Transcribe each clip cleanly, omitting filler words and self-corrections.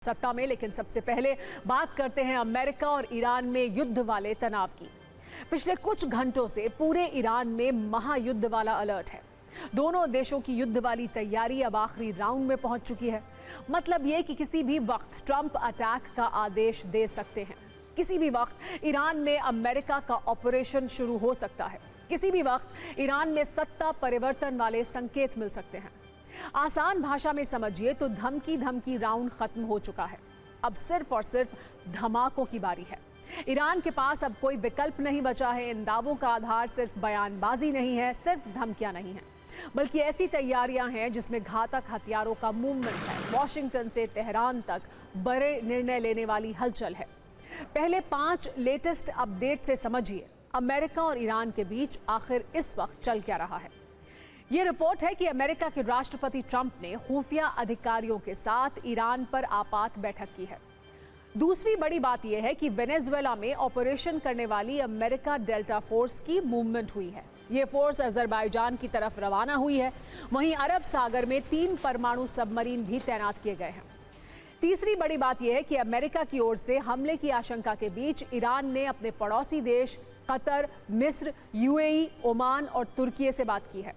सत्ता में। लेकिन सबसे पहले बात करते हैं अमेरिका और ईरान में युद्ध वाले तनाव की। पिछले कुछ घंटों से पूरे ईरान में महायुद्ध वाला अलर्ट है। दोनों देशों की युद्ध वाली तैयारी अब आखिरी राउंड में पहुंच चुकी है। मतलब ये कि किसी भी वक्त ट्रंप अटैक का आदेश दे सकते हैं। किसी भी वक्त ईरान में अमेरिका का ऑपरेशन शुरू हो सकता है। किसी भी वक्त ईरान में सत्ता परिवर्तन वाले संकेत मिल सकते हैं। आसान भाषा में समझिए तो धमकी राउंड खत्म हो चुका है। अब सिर्फ और सिर्फ धमाकों की बारी है। ईरान के पास अब कोई विकल्प नहीं बचा है। इन दावों का आधार सिर्फ बयानबाजी नहीं है, सिर्फ धमकियां नहीं है, बल्कि ऐसी तैयारियां हैं जिसमें घातक हथियारों का मूवमेंट है। वॉशिंगटन से तेहरान तक बड़े निर्णय लेने वाली हलचल है। पहले 5 लेटेस्ट अपडेट से समझिए अमेरिका और ईरान के बीच आखिर इस वक्त चल क्या रहा है। ये रिपोर्ट है कि अमेरिका के राष्ट्रपति ट्रंप ने खुफिया अधिकारियों के साथ ईरान पर आपात बैठक की है। दूसरी बड़ी बात यह है कि वेनेजुएला में ऑपरेशन करने वाली अमेरिका डेल्टा फोर्स की मूवमेंट हुई है। ये फोर्स अजरबैजान की तरफ रवाना हुई है। वहीं अरब सागर में 3 परमाणु सबमरीन भी तैनात किए गए हैं। तीसरी बड़ी बात यह है कि अमेरिका की ओर से हमले की आशंका के बीच ईरान ने अपने पड़ोसी देश कतर, मिस्र, यूएई, ओमान और तुर्की से बात की है।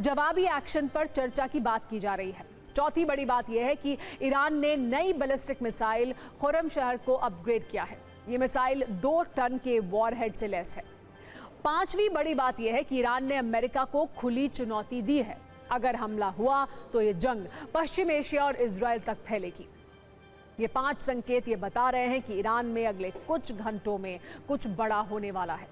जवाबी एक्शन पर चर्चा की बात की जा रही है। चौथी बड़ी बात यह है कि ईरान ने नई बैलिस्टिक मिसाइल खुर्रम शहर को अपग्रेड किया है। ये मिसाइल 2 टन के वॉरहेड से लैस है। पांचवी बड़ी बात यह है कि ईरान ने अमेरिका को खुली चुनौती दी है। अगर हमला हुआ तो ये जंग पश्चिम एशिया और इजराइल तक फैलेगी। ये 5 संकेत ये बता रहे हैं कि ईरान में अगले कुछ घंटों में कुछ बड़ा होने वाला है।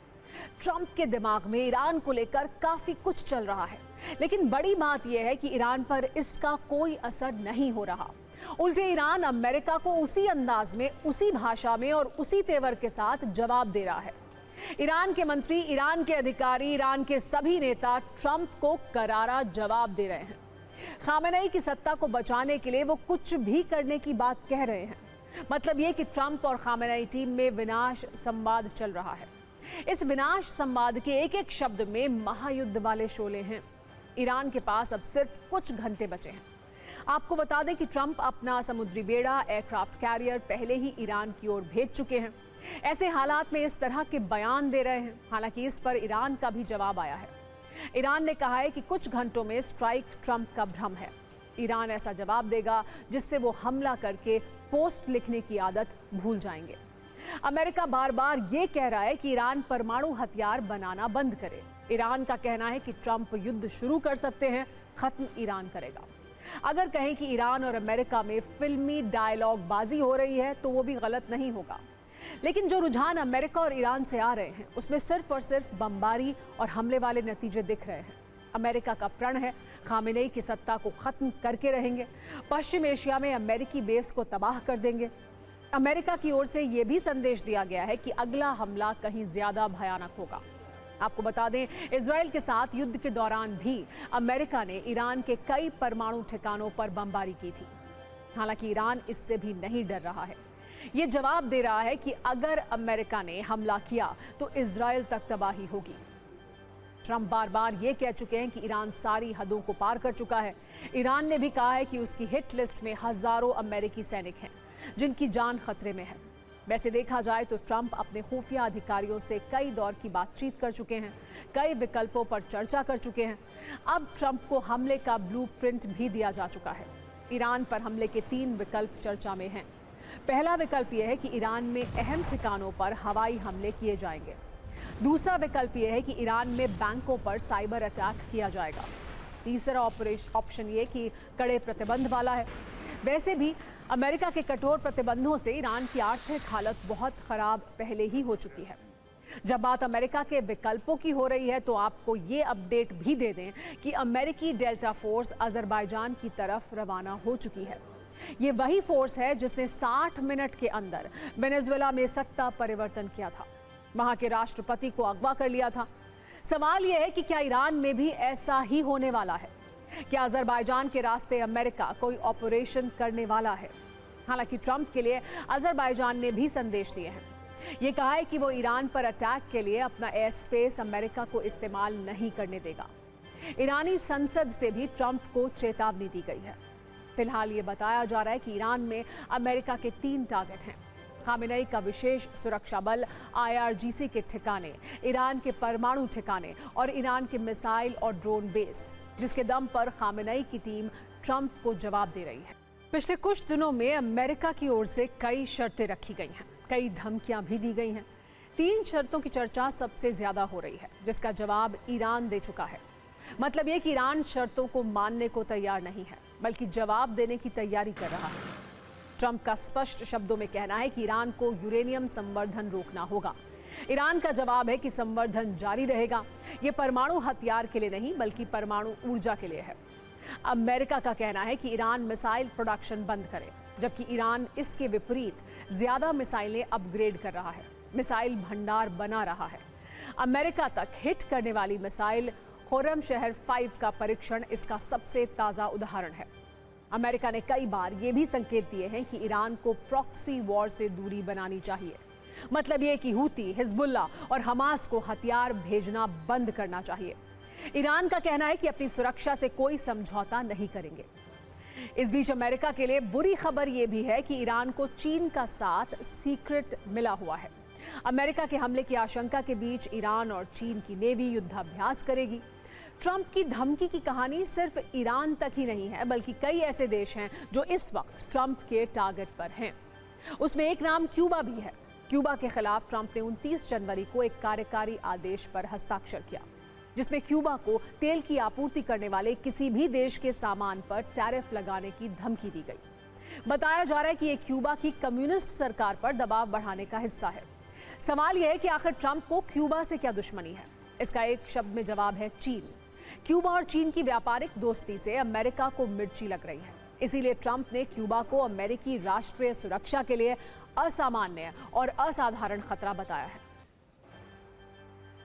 ट्रंप के दिमाग में ईरान को लेकर काफी कुछ चल रहा है, लेकिन बड़ी बात यह है कि ईरान पर इसका कोई असर नहीं हो रहा। उल्टे ईरान अमेरिका को उसी अंदाज में, उसी भाषा में और उसी तेवर के साथ जवाब दे रहा है। ईरान के मंत्री, ईरान के अधिकारी, ईरान के सभी नेता ट्रंप को करारा जवाब दे रहे हैं। खामेनेई की सत्ता को बचाने के लिए वो कुछ भी करने की बात कह रहे हैं। मतलब ये कि ट्रंप और खामेनेई टीम में विनाश संवाद चल रहा है। इस विनाश संवाद के एक एक शब्द में महायुद्ध वाले शोले हैं। ईरान के पास अब सिर्फ कुछ घंटे बचे हैं। आपको बता दें कि ट्रंप अपना समुद्री बेड़ा, एयरक्राफ्ट कैरियर पहले ही ईरान की ओर भेज चुके हैं। ऐसे हालात में इस तरह के बयान दे रहे हैं। हालांकि इस पर ईरान का भी जवाब आया है। ईरान ने कहा है कि कुछ घंटों में स्ट्राइक ट्रंप का भ्रम है। ईरान ऐसा जवाब देगा जिससे वो हमला करके पोस्ट लिखने की आदत भूल जाएंगे। अमेरिका बार बार ये कह रहा है कि ईरान परमाणु हथियार बनाना बंद करे। ईरान का कहना है कि ट्रंप युद्ध शुरू कर सकते हैं, खत्म ईरान करेगा। अगर कहें कि ईरान और अमेरिका में फिल्मी डायलॉग बाजी हो रही है तो वो भी गलत नहीं होगा। लेकिन जो रुझान अमेरिका और ईरान से आ रहे हैं उसमें सिर्फ और सिर्फ बमबारी और हमले वाले नतीजे दिख रहे हैं। अमेरिका का प्रण है खामेनेई की सत्ता को खत्म करके रहेंगे। पश्चिम एशिया में अमेरिकी बेस को तबाह कर देंगे। अमेरिका की ओर से यह भी संदेश दिया गया है कि अगला हमला कहीं ज्यादा भयानक होगा। आपको बता दें, इजराइल के साथ युद्ध के दौरान भी अमेरिका ने ईरान के कई परमाणु ठिकानों पर बमबारी की थी। हालांकि ईरान इससे भी नहीं डर रहा है। ये जवाब दे रहा है कि अगर अमेरिका ने हमला किया तो इजराइल तक तबाही होगी। ट्रंप बार बार ये कह चुके हैं कि ईरान सारी हदों को पार कर चुका है। ईरान ने भी कहा है कि उसकी हिट लिस्ट में हजारों अमेरिकी सैनिक हैं जिनकी जान खतरे में है। वैसे देखा जाए तो ट्रंप अपने खुफिया अधिकारियों से कई दौर की बातचीत कर चुके हैं, कई विकल्पों पर चर्चा कर चुके हैं। अब ट्रंप को हमले का ब्लूप्रिंट भी दिया जा चुका है। ईरान पर हमले के 3 विकल्प चर्चा में हैं। पहला विकल्प यह है कि ईरान में अहम ठिकानों पर हवाई हमले किए जाएंगे। दूसरा विकल्प यह है कि ईरान में बैंकों पर साइबर अटैक किया जाएगा। तीसरा ऑप्शन ये कि कड़े प्रतिबंध वाला है। वैसे भी अमेरिका के कठोर प्रतिबंधों से ईरान की आर्थिक हालत बहुत खराब पहले ही हो चुकी है। जब बात अमेरिका के विकल्पों की हो रही है तो आपको ये अपडेट भी दे दें कि अमेरिकी डेल्टा फोर्स अजरबैजान की तरफ रवाना हो चुकी है। ये वही फोर्स है जिसने 60 मिनट के अंदर वेनेजुएला में सत्ता परिवर्तन किया था, वहां के राष्ट्रपति को अगवा कर लिया था। सवाल यह है कि क्या ईरान में भी ऐसा ही होने वाला है? क्या अजरबैजान के रास्ते अमेरिका कोई ऑपरेशन करने वाला है? हालांकि ट्रंप के लिए अजरबैजान ने भी संदेश दिए हैं। ये कहा है कि वो ईरान पर अटैक के लिए अपना एयर स्पेस अमेरिका को इस्तेमाल नहीं करने देगा। ईरानी संसद से भी ट्रंप को चेतावनी दी गई है। फिलहाल ये बताया जा रहा है कि ईरान में अमेरिका के 3 टारगेट हैं। खामेनेई का विशेष सुरक्षा बल, IRGC के ठिकाने, ईरान के परमाणु ठिकाने और ईरान के मिसाइल और ड्रोन बेस, जिसके दम पर खामेनेई की टीम ट्रंप को जवाब दे रही है। पिछले कुछ दिनों में अमेरिका की ओर से कई शर्तें रखी गई हैं, कई धमकियां भी दी गई हैं। 3 शर्तों की चर्चा सबसे ज्यादा हो रही है, जिसका जवाब ईरान दे चुका है। मतलब ये कि ईरान शर्तों को मानने को तैयार नहीं है, बल्कि जवाब देने की तैयारी कर रहा है। ट्रंप का स्पष्ट शब्दों में कहना है कि ईरान को यूरेनियम संवर्धन रोकना होगा। ईरान का जवाब है कि संवर्धन जारी रहेगा। ये परमाणु हथियार के लिए नहीं, बल्कि परमाणु ऊर्जा के लिए है। अमेरिका का कहना है कि ईरान मिसाइल प्रोडक्शन बंद करे, जबकि ईरान इसके विपरीत ज्यादा मिसाइलें अपग्रेड कर रहा है, मिसाइल भंडार बना रहा है। अमेरिका तक हिट करने वाली मिसाइल खुर्रमशहर 5 का परीक्षण इसका सबसे ताजा उदाहरण है। अमेरिका ने कई बार ये भी संकेत दिए हैं कि ईरान को प्रॉक्सी वॉर से दूरी बनानी चाहिए। मतलब ये कि हूती, हिजबुल्ला और हमास को हथियार भेजना बंद करना चाहिए। ईरान का कहना है कि अपनी सुरक्षा से कोई समझौता नहीं करेंगे। इस बीच अमेरिका के लिए बुरी खबर यह भी है कि ईरान को चीन का साथ सीक्रेट मिला हुआ है। अमेरिका के हमले की आशंका के बीच ईरान और चीन की नेवी युद्धाभ्यास करेगी। ट्रंप की धमकी की कहानी सिर्फ ईरान तक ही नहीं है, बल्कि कई ऐसे देश हैं जो इस वक्त ट्रंप के टारगेट पर हैं। उसमें एक नाम क्यूबा भी है। क्यूबा के खिलाफ ट्रंप ने 29 जनवरी को एक कार्यकारी आदेश पर हस्ताक्षर किया, जिसमें क्यूबा को तेल की आपूर्ति करने वाले किसी भी देश के सामान पर टैरिफ लगाने की धमकी दी गई। बताया जा रहा है कि यह क्यूबा की कम्युनिस्ट सरकार पर दबाव बढ़ाने का हिस्सा है। सवाल यह है कि आखिर ट्रंप को क्यूबा से क्या दुश्मनी है? इसका एक शब्द में जवाब है चीन। क्यूबा और चीन की व्यापारिक दोस्ती से अमेरिका को मिर्ची लग रही है। इसीलिए ट्रंप ने क्यूबा को अमेरिकी राष्ट्रीय सुरक्षा के लिए असामान्य और असाधारण खतरा बताया है।